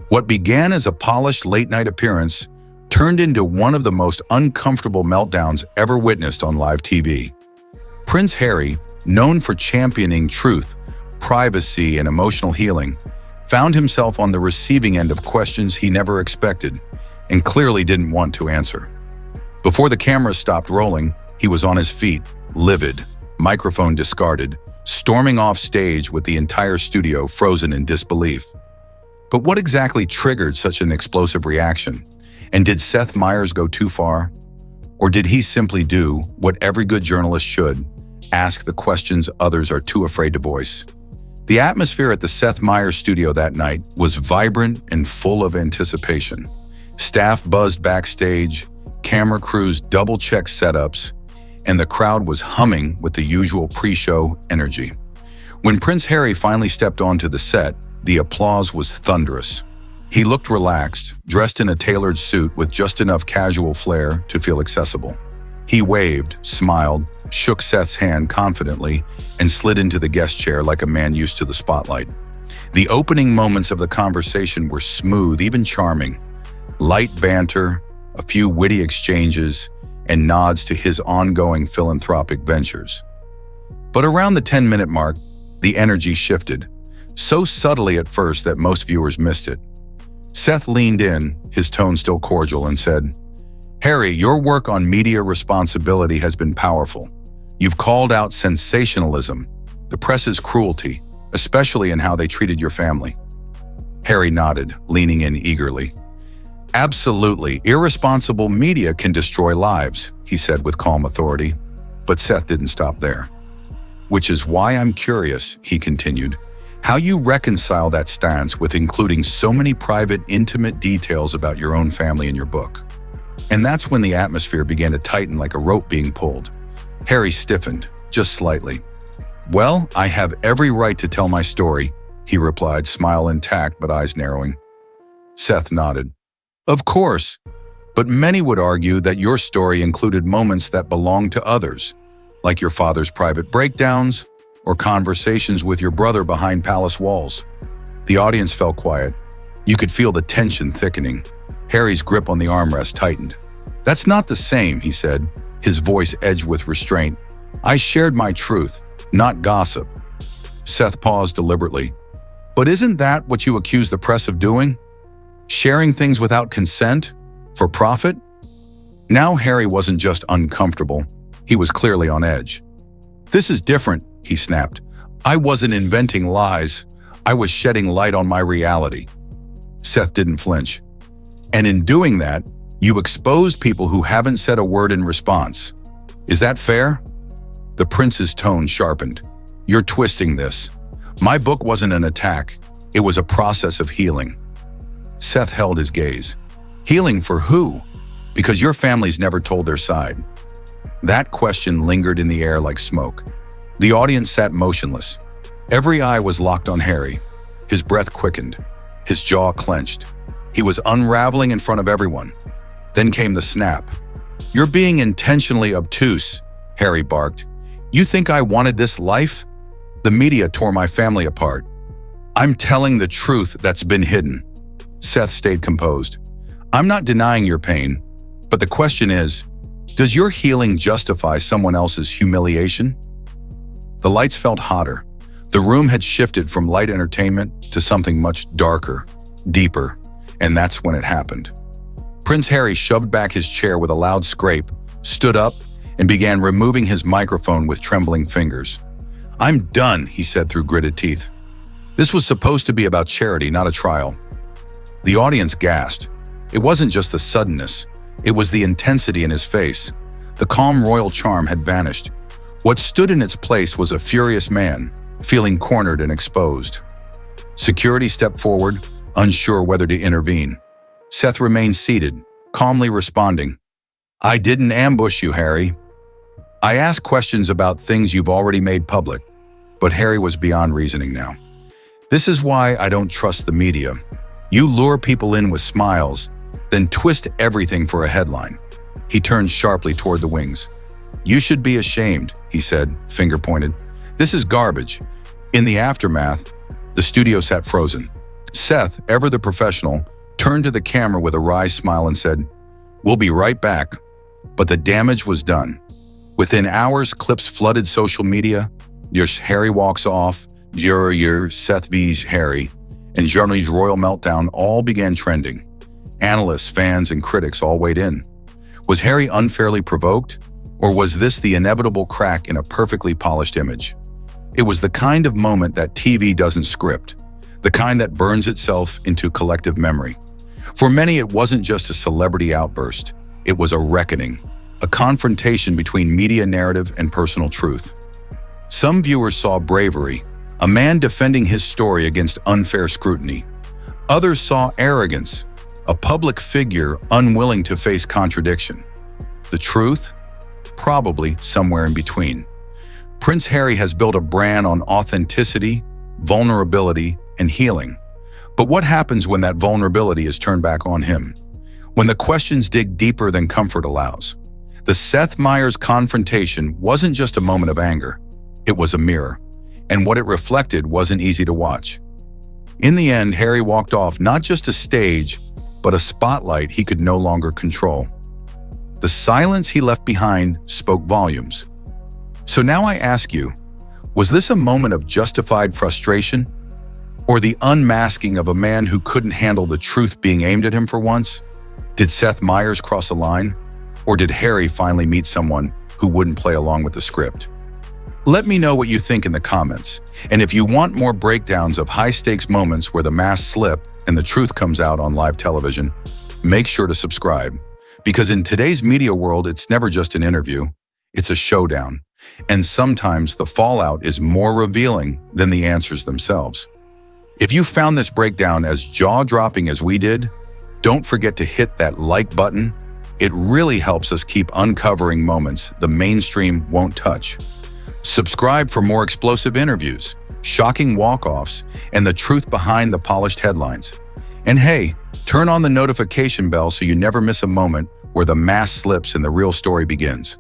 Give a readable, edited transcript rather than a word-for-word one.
What began as a polished late-night appearance turned into one of the most uncomfortable meltdowns ever witnessed on live TV. Prince Harry, known for championing truth, privacy, and emotional healing, found himself on the receiving end of questions he never expected and clearly didn't want to answer. Before the cameras stopped rolling, he was on his feet, livid, microphone discarded, storming off stage with the entire studio frozen in disbelief. But what exactly triggered such an explosive reaction? And did Seth Meyers go too far? Or did he simply do what every good journalist should, ask the questions others are too afraid to voice? The atmosphere at the Seth Meyers studio that night was vibrant and full of anticipation. Staff buzzed backstage, camera crews double-checked setups, and the crowd was humming with the usual pre-show energy. When Prince Harry finally stepped onto the set, the applause was thunderous. He looked relaxed, dressed in a tailored suit with just enough casual flair to feel accessible. He waved, smiled, shook Seth's hand confidently, and slid into the guest chair like a man used to the spotlight. The opening moments of the conversation were smooth, even charming. Light banter, a few witty exchanges, and nods to his ongoing philanthropic ventures. But around the 10-minute mark, the energy shifted, so subtly at first that most viewers missed it. Seth leaned in, his tone still cordial, and said, "Harry, your work on media responsibility has been powerful. You've called out sensationalism, the press's cruelty, especially in how they treated your family." Harry nodded, leaning in eagerly. "Absolutely, irresponsible media can destroy lives," he said with calm authority. But Seth didn't stop there. "Which is why I'm curious," he continued, "how you reconcile that stance with including so many private, intimate details about your own family in your book." And that's when the atmosphere began to tighten like a rope being pulled. Harry stiffened, just slightly. "Well, I have every right to tell my story," he replied, smile intact but eyes narrowing. Seth nodded. "Of course, but many would argue that your story included moments that belonged to others, like your father's private breakdowns or conversations with your brother behind palace walls." The audience fell quiet. You could feel the tension thickening. Harry's grip on the armrest tightened. "That's not the same," he said, his voice edged with restraint. "I shared my truth, not gossip." Seth paused deliberately. "But isn't that what you accuse the press of doing? Sharing things without consent? For profit?" Now Harry wasn't just uncomfortable, he was clearly on edge. "This is different," he snapped. "I wasn't inventing lies. I was shedding light on my reality." Seth didn't flinch. "And in doing that, you exposed people who haven't said a word in response. Is that fair?" The prince's tone sharpened. "You're twisting this. My book wasn't an attack. It was a process of healing." Seth held his gaze. "Healing for who? Because your family's never told their side." That question lingered in the air like smoke. The audience sat motionless. Every eye was locked on Harry. His breath quickened. His jaw clenched. He was unraveling in front of everyone. Then came the snap. "You're being intentionally obtuse," Harry barked. "You think I wanted this life? The media tore my family apart. I'm telling the truth that's been hidden." Seth stayed composed. "I'm not denying your pain, but the question is, does your healing justify someone else's humiliation?" The lights felt hotter. The room had shifted from light entertainment to something much darker, deeper, and that's when it happened. Prince Harry shoved back his chair with a loud scrape, stood up, and began removing his microphone with trembling fingers. "I'm done," he said through gritted teeth. This was supposed to be about charity, not a trial. The audience gasped. It wasn't just the suddenness, it was the intensity in his face. The calm royal charm had vanished. What stood in its place was a furious man, feeling cornered and exposed. Security stepped forward, unsure whether to intervene. Seth remained seated, calmly responding, "I didn't ambush you, Harry. I asked questions about things you've already made public." But Harry was beyond reasoning now. "This is why I don't trust the media. You lure people in with smiles, then twist everything for a headline." He turned sharply toward the wings. "You should be ashamed," he said, finger pointed. "This is garbage." In the aftermath, the studio sat frozen. Seth, ever the professional, turned to the camera with a wry smile and said, "We'll be right back." But the damage was done. Within hours, clips flooded social media. Your Harry walks off, your Seth vs. Harry, and Journey's royal meltdown all began trending. Analysts, fans, and critics all weighed in. Was Harry unfairly provoked? Or was this the inevitable crack in a perfectly polished image? It was the kind of moment that TV doesn't script, the kind that burns itself into collective memory. For many, it wasn't just a celebrity outburst. It was a reckoning, a confrontation between media narrative and personal truth. Some viewers saw bravery, a man defending his story against unfair scrutiny. Others saw arrogance, a public figure unwilling to face contradiction. The truth? Probably somewhere in between. Prince Harry has built a brand on authenticity, vulnerability, and healing. But what happens when that vulnerability is turned back on him? When the questions dig deeper than comfort allows? The Seth Meyers confrontation wasn't just a moment of anger. It was a mirror. And what it reflected wasn't easy to watch. In the end, Harry walked off not just a stage, but a spotlight he could no longer control. The silence he left behind spoke volumes. So now I ask you, was this a moment of justified frustration? Or the unmasking of a man who couldn't handle the truth being aimed at him for once? Did Seth Meyers cross a line? Or did Harry finally meet someone who wouldn't play along with the script? Let me know what you think in the comments. And if you want more breakdowns of high-stakes moments where the masks slip and the truth comes out on live television, make sure to subscribe. Because in today's media world, it's never just an interview, it's a showdown. And sometimes the fallout is more revealing than the answers themselves. If you found this breakdown as jaw-dropping as we did, don't forget to hit that like button. It really helps us keep uncovering moments the mainstream won't touch. Subscribe for more explosive interviews, shocking walk-offs, and the truth behind the polished headlines. And hey, turn on the notification bell so you never miss a moment where the mask slips and the real story begins.